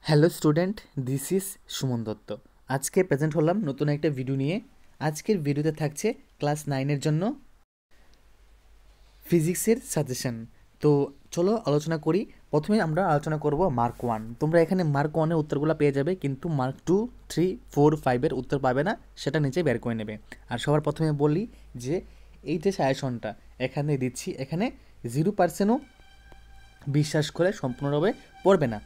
Hello student, this is Suman Dutta. আজকে present হলাম নতুন একটা ভিডিও নিয়ে। আজকের ভিডিওতে থাকছে ক্লাস 9-এর জন্য ফিজিক্সের সাজেশন। তো চলো আলোচনা করি। প্রথমে আমরা আলোচনা করব মার্ক 1। তোমরা এখানে মার্ক 1-এর উত্তরগুলো পেয়ে যাবে, কিন্তু মার্ক 2, 3, 4, 5-এর উত্তর পাবে না, সেটা নিচে বের করে নেবে। আর সবার প্রথমে বলি যে এই যে সাজেশনটা এখানে দিচ্ছি, এখানে 0%ও বিশ্বাস করে সম্পূর্ণভাবে পড়বে না।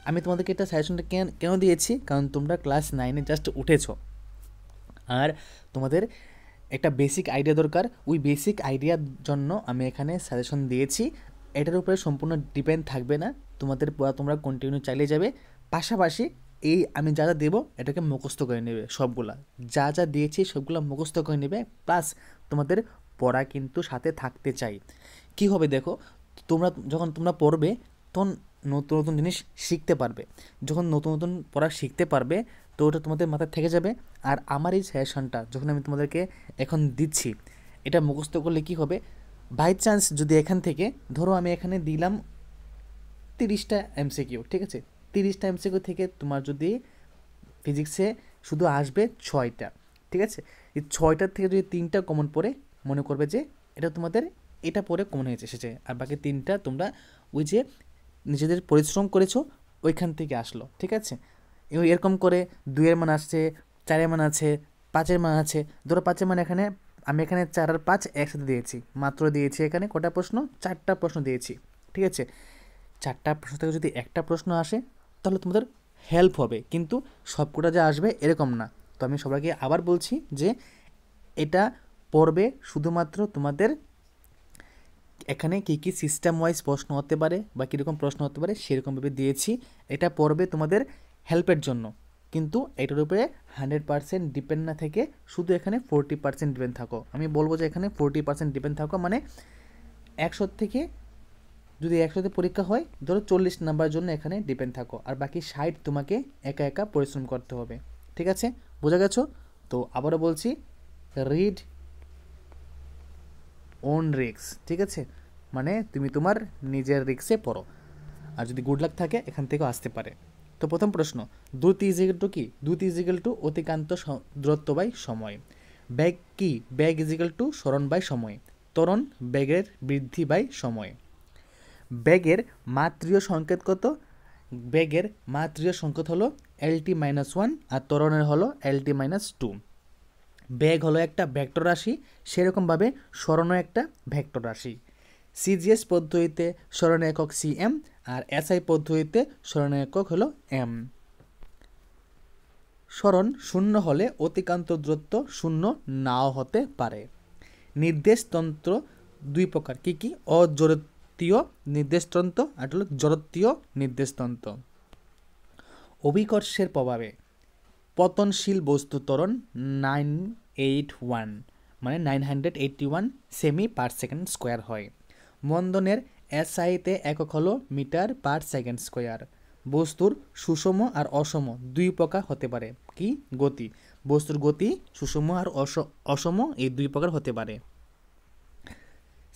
আমি তোমাদেরকে এটা সাজেশনটা কেন দিয়েছি, কারণ তোমরা ক্লাস 9-এ জাস্ট উঠেছো আর তোমাদের একটা বেসিক আইডিয়া দরকার। ওই বেসিক আইডিয়ার জন্য আমি এখানে সাজেশন দিয়েছি। এটার উপরে সম্পূর্ণ ডিপেন্ড থাকবে না, তোমাদের পড়া তোমরা কন্টিনিউ চালিয়ে যাবে। পাশাপাশি এই আমি যা যা দেবো এটাকে মুখস্থ করে নেবে, সবগুলা যা যা দিয়েছি সবগুলো মুখস্থ করে নেবে। প্লাস তোমাদের পড়া কিন্তু সাথে থাকতে চাই। কি হবে দেখো, যখন তোমরা পড়বে তখন নতুন নতুন জিনিস শিখতে পারবে। যখন নতুন নতুন পড়া শিখতে পারবে তো ওটা তোমাদের মাথায় থেকে যাবে। আর আমার এই সাজেশনটা যখন আমি তোমাদেরকে এখন দিচ্ছি, এটা মুখস্থ করলে কি হবে, বাই চান্স যদি এখান থেকে ধরো আমি এখানে দিলাম 30টা এমসিকিউ, ঠিক আছে, 30টা এমসিকিউ থেকে তোমার যদি ফিজিক্সে শুধু আসবে 6টা, ঠিক আছে, এই 6টার থেকে যদি 3টা কমন পড়ে, মনে করবে যে এটা তোমাদের এটা পড়ে কমন হয়েছে এসেছে, আর বাকি 3টা তোমরা ওই যে নিজেদের পরিশ্রম করেছো ওইখান থেকে আসলো, ঠিক আছে। এরকম করে 2-এর মান আসছে, 4-এর মান আছে, 5-এর মান আছে। ধরো 5-এর মান এখানে আমি এখানে 4 আর 5 একসাথে দিয়েছি, মাত্র দিয়েছি এখানে কটা প্রশ্ন, 4টা প্রশ্ন দিয়েছি, ঠিক আছে। 4টা প্রশ্ন থেকে যদি একটা প্রশ্ন আসে তাহলে তোমাদের হেল্প হবে, কিন্তু সবকটা যে আসবে এরকম না। তো আমি সবাইকে আবার বলছি যে এটা পড়বে শুধুমাত্র তোমাদের এখানে কী কী সিস্টেম ওয়াইজ প্রশ্ন হতে পারে বা কীরকম প্রশ্ন হতে পারে সেরকমভাবে দিয়েছি। এটা পড়বে তোমাদের হেল্পের জন্য, কিন্তু এটার উপরে 100% ডিপেন্ড না থেকে শুধু এখানে 40% ডিপেন্ড থাকো। আমি বলবো যে এখানে 40% ডিপেন্ড থাকো, মানে 100 থেকে যদি 100তে পরীক্ষা হয় ধরো 40 নাম্বার জন্য এখানে ডিপেন্ড থাকো, আর বাকি 60 তোমাকে একা একা পরিশ্রম করতে হবে, ঠিক আছে, বোঝা গেছো? তো আবারও বলছি, রিড ওন রিক্স, ঠিক আছে, মানে তুমি তোমার নিজের রিক্সে পড়ো, আর যদি গুড লাক থাকে এখান থেকেও আসতে পারে। তো প্রথম প্রশ্ন, দ্রুতি ইজিক্যাল টু কি? দ্রুতি ইজিক্যাল টু অতিক্রান্ত দূরত্ব বাই সময়। ব্যাগ কি? ব্যাগ ইজিক্যাল টু সরণ বাই সময়। ত্বরণ ব্যাগের বৃদ্ধি বাই সময়। ব্যাগের মাত্রীয় সংকেত কত? ব্যাগের মাত্রীয় সংকেত হলো LT-1 আর ত্বরণের হলো LT-2। ব্যাগ হলো একটা ভেক্টর রাশি, সেরকমভাবে সরণও একটা ভেক্টর রাশি। সিজিএস পদ্ধতিতে সরণের একক সিএম, আর এসআই পদ্ধতিতে সরণের একক হলো এম। সরণ শূন্য হলে অতিক্রান্ত দূরত্ব শূন্য নাও হতে পারে। নির্দেশতন্ত্র দুই প্রকার, কি কি? অজড়তীয় নির্দেশতন্ত্র আর হলো জড়তীয় নির্দেশতন্ত্র। অভিকর্ষের প্রভাবে পতনশীল বস্তু ত্বরণ 981 মানে 981 সেমি পার সেকেন্ড স্কোয়ার হয়। মন্দনের এসআইতে একক হলো মিটার পার সেকেন্ড স্কোয়ার। বস্তুর সুষম আর অসম দুই প্রকার হতে পারে, কি? গতি। বস্তুর গতি সুষম আর অসম এই দুই প্রকার হতে পারে।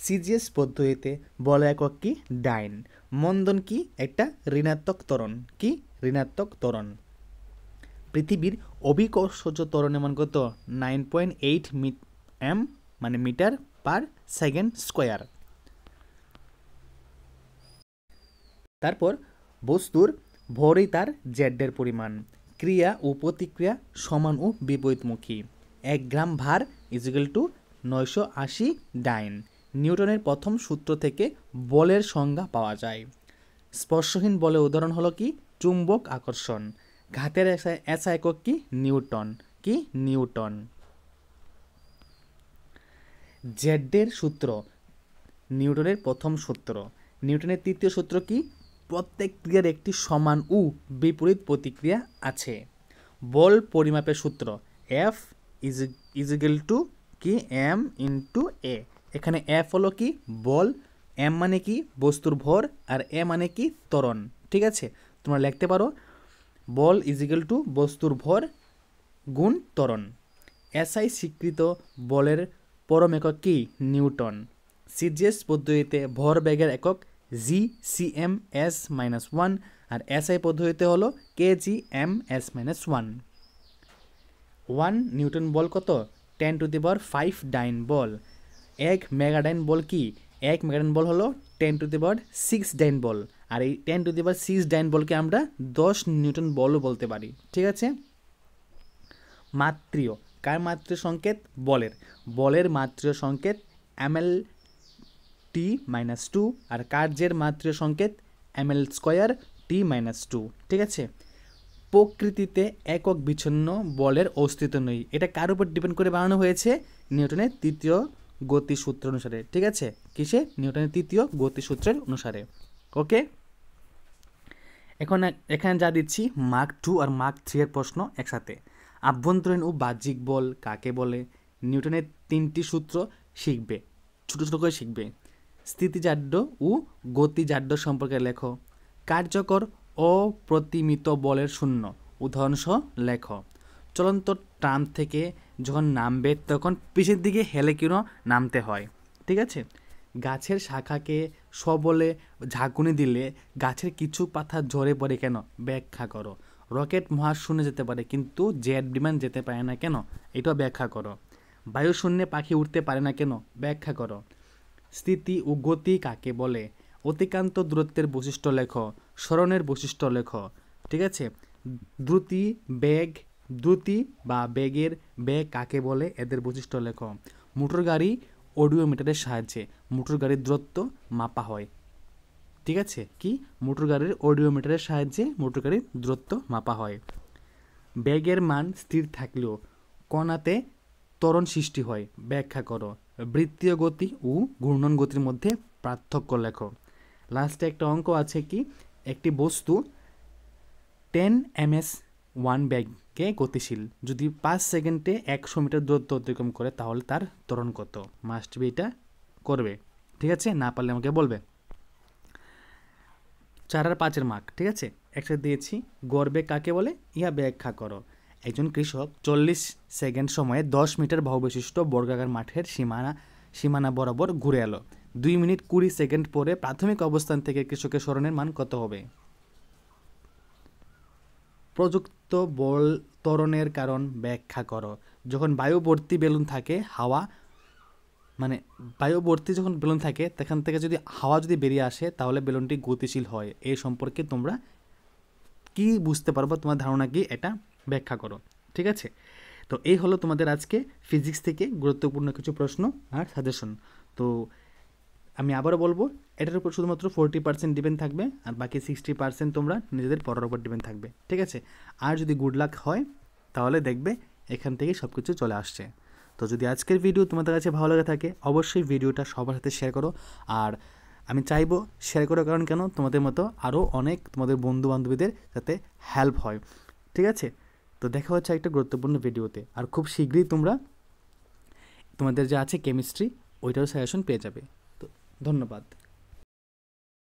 সিজিএস পদ্ধতিতে বল একক কি? ডাইন। মন্দন কি? একটা ঋণাত্মক ত্বরণ, কি? ঋণাত্মক ত্বরণ। পৃথিবীর অভিকর্ষজ ত্বরণের মান কত? 9.8 m মানে মিটার পার সেকেন্ড স্কোয়ার। তারপর বস্তুর ভরই তার জেডের পরিমাণ। ক্রিয়া ও প্রতিক্রিয়া সমান ও বিপরীতমুখী। 1 গ্রাম ভার ইজিক্যাল টু 980 ডাইন। নিউটনের প্রথম সূত্র থেকে বলের সংজ্ঞা পাওয়া যায়। স্পর্শহীন বলের উদাহরণ হলো কি? চুম্বক আকর্ষণ। ঘাতের এসআই একক কি? নিউটন, কি? নিউটন। জেডের সূত্র, নিউটনের প্রথম সূত্র। নিউটনের তৃতীয় সূত্র কি? প্রত্যেক ক্রিয়ার একটি সমান ও বিপরীত প্রতিক্রিয়া আছে। বল পরিমাপের সূত্র, এফ ইজিক্যাল টু কি? এম ইন্টু এ। এখানে এফ হলো কি? বল, এম মানে কি? বস্তুর ভর, আর এ মানে কি? ত্বরণ, ঠিক আছে। তোমরা লিখতে পারো বল ইজিক্যাল টু বস্তুর ভর গুণ ত্বরণ। এসআই স্বীকৃত বলের পরম একক কি? নিউটন। সিজিএস পদ্ধতিতে ভর বেগের একক জি, সিএম, S-1 আর এসআই পদ্ধতিতে হলো kg/m(s-1). 1 নিউটন বল কত? 10⁵ ডাইন বল। 1 মেগাডাইন বল কি? 1 মেগাডাইন বল হলো 10⁶ ডাইন বল। আর এই 10⁶ ডাইন বলকে আমরা 10 নিউটন বলও বলতে পারি। ঠিক আছে। মাত্রীয়, কার মাত্রীয় সংকেত? বলের। বলের মাত্রীয় সংকেত mL/t-2, আর কার্যের মাত্রীয় সংকেত mL²t-2। ঠিক আছে। প্রকৃতিতে একক বিচ্ছিন্ন বলের অস্তিত্ব নেই। এটা কার উপর ডিপেন্ড করে বানানো হয়েছে? নিউটনের তৃতীয় গতিসূত্র অনুসারে। ঠিক আছে। কিসে? নিউটনের তৃতীয় গতিসূত্রের অনুসারে। ওকে, এখন এখানে যা দিচ্ছি মার্ক 2 আর মার্ক 3 এর প্রশ্ন একসাথে। আভ্যন্তরীণ ও বাহ্যিক বল কাকে বলে? নিউটনের 3টি সূত্র শিখবে, ছোটো ছোটো করে শিখবে। স্থিতিজাড্য ও গতিজাড্য সম্পর্কে লেখো। কার্যকর অপ্রতিমিত বলের শূন্য উদাহরণসহ লেখো। চলন্ত ট্রাম থেকে যখন নামবে তখন পিছের দিকে হেলে কেন নামতে হয়? ঠিক আছে। গাছের শাখাকে সবলে ঝাঁকুনি দিলে গাছের কিছু পাতা ঝরে পড়ে কেন? ব্যাখ্যা করো। রকেট মহাশূন্যে যেতে পারে কিন্তু জেট বিমান যেতে পারে না কেন? এটাও ব্যাখ্যা করো। বায়ুশূন্যে পাখি উঠতে পারে না কেন? ব্যাখ্যা করো। স্থিতি ও গতি কাকে বলে? অতিক্রান্ত দূরত্বের বৈশিষ্ট্য লেখো। সরণের বৈশিষ্ট্য লেখো। ঠিক আছে। দ্রুতি বা বেগের বেগ কাকে বলে? এদের বৈশিষ্ট্য লেখো। মোটর গাড়ি অডিওমিটারের সাহায্যে মোটর গাড়ির দূরত্ব মাপা হয়। ঠিক আছে। কি? মোটর গাড়ির অডিওমিটারের সাহায্যে মোটর গাড়ির দূরত্ব মাপা হয়। বেগের মান স্থির থাকলেও কণাতে ত্বরণ সৃষ্টি হয়। ব্যাখ্যা করো। বৃত্তীয় গতি ও ঘূর্ণন গতির মধ্যে পার্থক্য লেখো। লাস্টে একটা অঙ্ক আছে কি? একটি বস্তু 10 ms/1 বেগে গতিশীল, যদি 5 সেকেন্ডে 100 মিটার দূরত্ব অতিক্রম করে তাহলে তার ত্বরণ কত? মাস্ট বি এটা করবে। ঠিক আছে। না পারলে আমাকে বলবে। 4 আর 5 মার্ক। ঠিক আছে। একসাথে দিয়েছি। গড় বেগ কাকে বলে? ইহা ব্যাখ্যা করো। একজন কৃষক 40 সেকেন্ড সময়ে 10 মিটার বহুবিশিষ্ট বর্গাকার মাঠের সীমানা বরাবর ঘুরে এলো। 2 মিনিট 20 সেকেন্ড পরে প্রাথমিক অবস্থান থেকে কৃষকের সরণের মান কত হবে? প্রযুক্ত বল ত্বরণের কারণ ব্যাখ্যা করো। যখন বায়ুবর্তী বেলুন থাকে, বায়ুবর্তী যখন বেলুন থাকে সেখান থেকে যদি হাওয়া যদি বেরিয়ে আসে তাহলে বেলুনটি গতিশীল হয়। এই সম্পর্কে তোমরা কি বুঝতে পারবো? তোমার ধারণা কি? এটা ব্যাখ্যা করো। ঠিক আছে। তো এই হলো তোমাদের আজকে ফিজিক্স থেকে গুরুত্বপূর্ণ কিছু প্রশ্ন আর সাজেশন। তো আমি আবারও বলবো, এটার উপর শুধুমাত্র 40% ডিপেন্ড থাকবে, আর বাকি 60% তোমরা নিজেদের পড়ার উপর ডিপেন্ড থাকবে। ঠিক আছে। আর যদি গুড লাক হয় তাহলে দেখবে এখান থেকে সব কিছু চলে আসছে। তো যদি আজকের ভিডিও তোমাদের কাছে ভালো লাগে থাকে অবশ্যই ভিডিওটা সবার সাথে শেয়ার করো। আর আমি চাইবো শেয়ার করার কারণ কেন, তোমাদের মতো আরও অনেক তোমাদের বন্ধু বান্ধবীদের যাতে হেল্প হয়। ঠিক আছে। তো দেখা হচ্ছে একটা গুরুত্বপূর্ণ ভিডিওতে। আর খুব শীঘ্রই তোমরা তোমাদের যা আছে কেমিস্ট্রি ওইটারও সাজেশন পেয়ে যাবে। তো ধন্যবাদ।